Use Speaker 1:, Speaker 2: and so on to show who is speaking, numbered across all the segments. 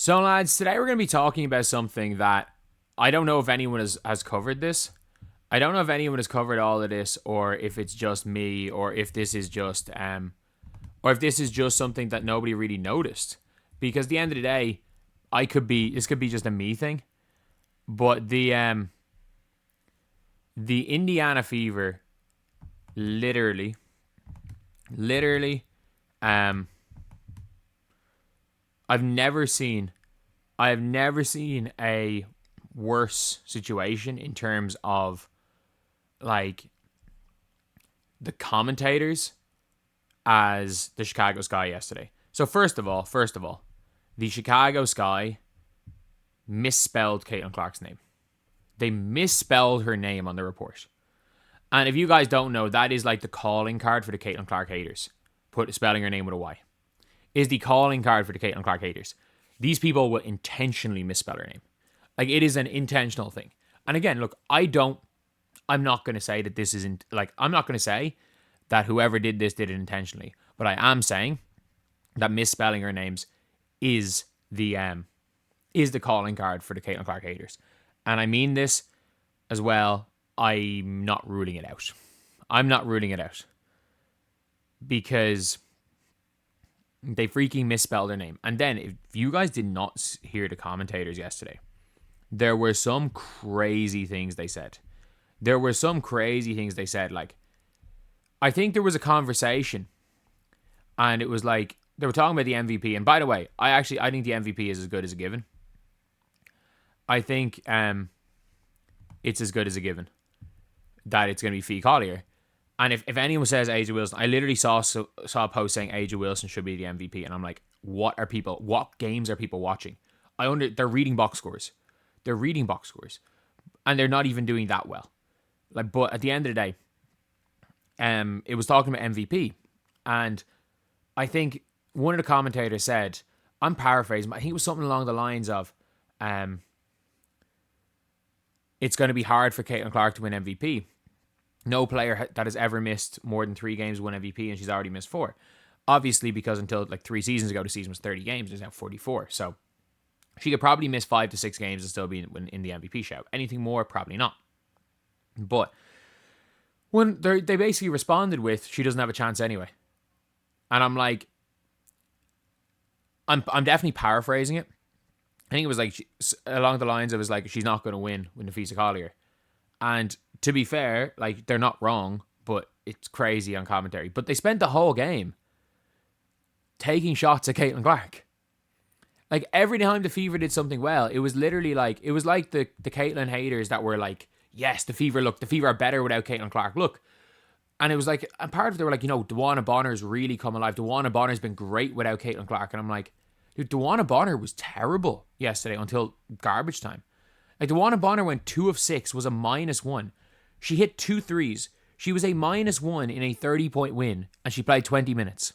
Speaker 1: So, lads, today we're going to be talking about something that I don't know if anyone has covered this. I don't know if anyone has covered all of this, or if it's just me, or if this is just something that nobody really noticed. Because at the end of the day, this could be just a me thing, but the Indiana Fever, literally, um, I've never seen a worse situation in terms of like the commentators as the Chicago Sky yesterday. So first of all, the Chicago Sky misspelled Caitlin Clark's name. They misspelled her name on the report. And if you guys don't know, that is like the calling card for the Caitlin Clark haters. Spelling her name with a Y. Is the calling card for the Caitlin Clark haters. These people will intentionally misspell her name. Like, it is an intentional thing. And again, look, I'm not going to say that this isn't, like, I'm not going to say that whoever did this did it intentionally. But I am saying that misspelling her names is the calling card for the Caitlin Clark haters. And I mean this as well. I'm not ruling it out. Because they freaking misspelled her name. And then, if you guys did not hear the commentators yesterday, there were some crazy things they said. Like, I think there was a conversation, and it was like, they were talking about the MVP. And by the way, I think the MVP is as good as a given. I think it's as good as a given that it's going to be Fee Collier. And if anyone says Angel Wilson, I literally saw a post saying Angel Wilson should be the MVP, and I'm like, what games are people watching? They're reading box scores, and they're not even doing that well. Like, but at the end of the day, it was talking about MVP, and I think one of the commentators said, I'm paraphrasing, but I think it was something along the lines of, it's going to be hard for Caitlin Clark to win MVP. No player that has ever missed more than 3 games won MVP, and she's already missed 4. Obviously, because until like 3 seasons ago, the season was 30 games. There's now 44. So she could probably miss 5 to 6 games and still be in the MVP shout. Anything more, probably not. But when they basically responded with, she doesn't have a chance anyway. And I'm like, I'm definitely paraphrasing it. I think it was like, along the lines of, like, she's not going to win the Fee Collier. And to be fair, like, they're not wrong, but it's crazy on commentary. But they spent the whole game taking shots at Caitlin Clark. Like, every time the Fever did something well, it was literally like, it was like the Caitlin haters that were like, yes, the Fever are better without Caitlin Clark. Look. And it was like, and part of it, they were like, DeWanna Bonner's really come alive. DeWanna Bonner's been great without Caitlin Clark. And I'm like, dude, DeWanna Bonner was terrible yesterday until garbage time. Like, DeWanna Bonner went 2 of 6, was a -1. She hit 2 threes. She was a -1 in a 30-point win, and she played 20 minutes.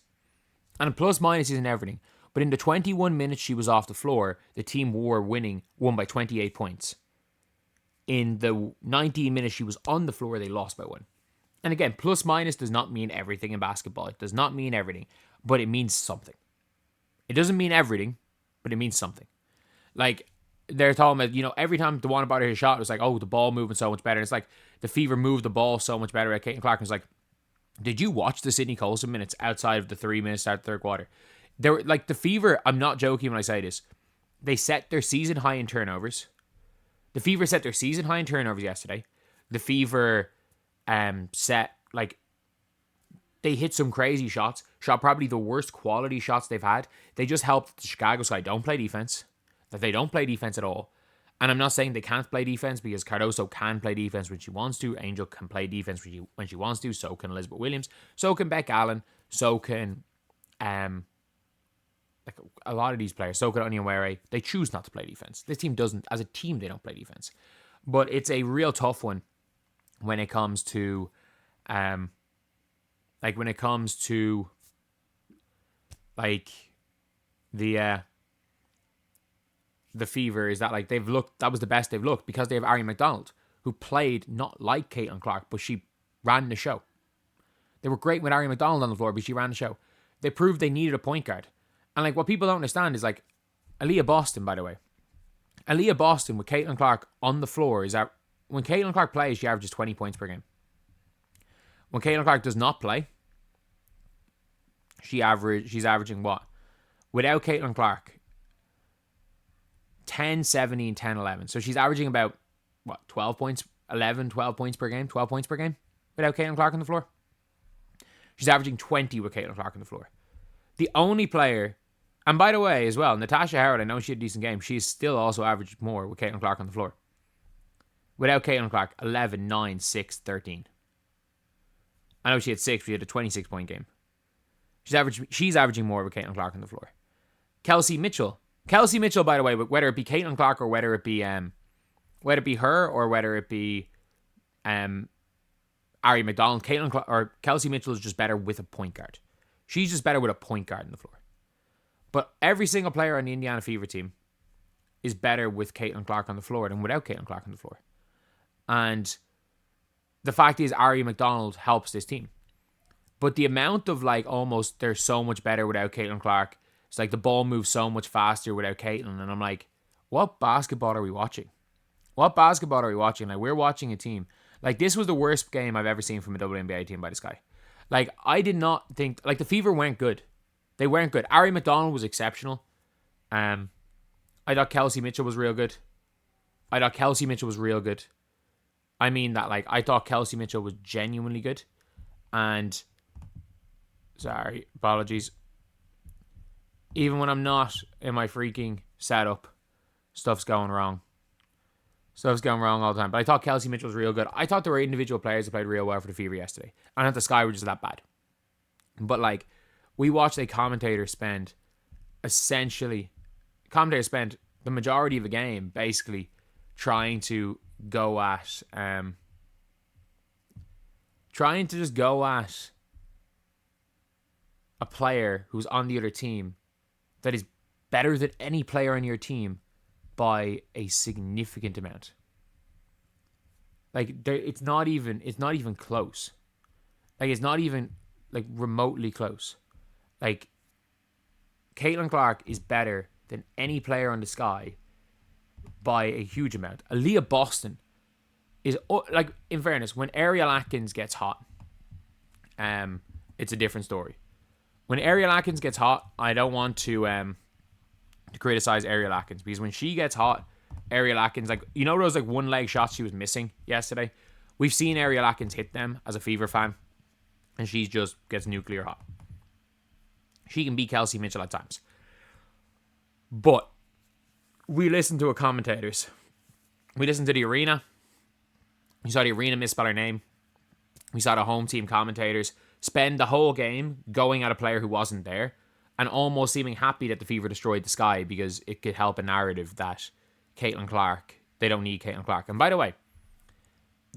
Speaker 1: And plus minus isn't everything. But in the 21 minutes she was off the floor, the team won by 28 points. In the 19 minutes she was on the floor, they lost by 1. And again, plus minus does not mean everything in basketball. It does not mean everything, but it means something. It doesn't mean everything, but it means something. Like, they're talking about, every time DeWanna Bonner hit a shot, it was like, oh, the ball moving so much better. And it's like, the Fever moved the ball so much better at Caitlin Clark. And it's like, did you watch the Sydney Colson minutes outside of the 3 minutes out of the third quarter? They were like, the Fever, I'm not joking when I say this, they set their season high in turnovers. The Fever set their season high in turnovers yesterday. The Fever they hit some crazy shots, shot probably the worst quality shots they've had. They just helped the Chicago Sky don't play defense. That they don't play defense at all. And I'm not saying they can't play defense, because Cardoso can play defense when she wants to. Angel can play defense when she wants to. So can Elizabeth Williams. So can Beck Allen. So can like a lot of these players. So can Onion Were. They choose not to play defense. This team doesn't. As a team, they don't play defense. But it's a real tough one when it comes to the Fever, is that like that was the best they've looked, because they have Ari McDonald, who played not like Caitlin Clark, but she ran the show. They were great with Ari McDonald on the floor, but she ran the show. They proved they needed a point guard. And like, what people don't understand is, like, Aaliyah Boston, by the way. Aaliyah Boston with Caitlin Clark on the floor is that when Caitlin Clark plays, she averages 20 points per game. When Caitlin Clark does not play, she's averaging what? Without Caitlin Clark, 10, 17, 10, 11. So she's averaging about, 12 points, 11, 12 points per game, 12 points per game without Caitlin Clark on the floor. She's averaging 20 with Caitlin Clark on the floor. The only player, and by the way, as well, Natasha Howard, I know she had a decent game. She's still also averaged more with Caitlin Clark on the floor. Without Caitlin Clark, 11, 9, 6, 13. I know she had 6, but she had a 26-point game. She's averaging more with Caitlin Clark on the floor. Kelsey Mitchell, by the way, whether it be Caitlin Clark or whether it be her or whether it be Ari McDonald, Kelsey Mitchell is just better with a point guard. She's just better with a point guard on the floor. But every single player on the Indiana Fever team is better with Caitlin Clark on the floor than without Caitlin Clark on the floor. And the fact is, Ari McDonald helps this team. But the amount of almost they're so much better without Caitlin Clark. It's like the ball moves so much faster without Caitlin. And I'm like, what basketball are we watching? What basketball are we watching? We're watching a team. This was the worst game I've ever seen from a WNBA team by this guy. I did not think... the Fever weren't good. They weren't good. Ari McDonald was exceptional. I thought Kelsey Mitchell was real good. I mean that, I thought Kelsey Mitchell was genuinely good. And... Sorry, apologies. Even when I'm not in my freaking setup, stuff's going wrong. Stuff's going wrong all the time. But I thought Kelsey Mitchell was real good. I thought there were individual players that played real well for the Fever yesterday. I thought the Sky were just that bad. But we watched a commentator spend the majority of the game basically trying to go at a player who's on the other team that is better than any player on your team by a significant amount. It's not even close. It's not even remotely close. Caitlin Clark is better than any player on the Sky by a huge amount. Aaliyah Boston is in fairness, when Ariel Atkins gets hot, it's a different story. When Ariel Atkins gets hot, I don't want to criticize Ariel Atkins, because when she gets hot, Ariel Atkins, those one leg shots she was missing yesterday, we've seen Ariel Atkins hit them as a Fever fan, and she just gets nuclear hot. She can beat Kelsey Mitchell at times. But we listened to commentators. We listened to the arena. We saw the arena misspell her name. We saw the home team commentators spend the whole game going at a player who wasn't there and almost seeming happy that the Fever destroyed the Sky because it could help a narrative that Caitlin Clark, they don't need Caitlin Clark. And by the way,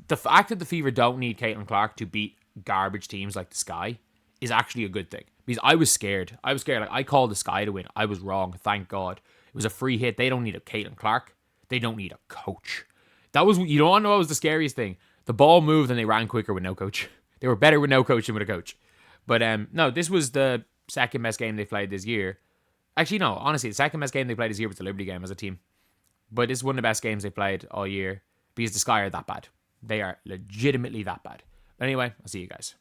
Speaker 1: the fact that the Fever don't need Caitlin Clark to beat garbage teams like the Sky is actually a good thing. Because I was scared. I called the Sky to win. I was wrong. Thank God. It was a free hit. They don't need a Caitlin Clark. They don't need a coach. You don't want to know what was the scariest thing. The ball moved and they ran quicker with no coach. They were better with no coach than with a coach. But no, this was the second best game they played this year. Actually, no, honestly, the second best game they played this year was the Liberty game as a team. But this is one of the best games they played all year because the Sky are that bad. They are legitimately that bad. But anyway, I'll see you guys.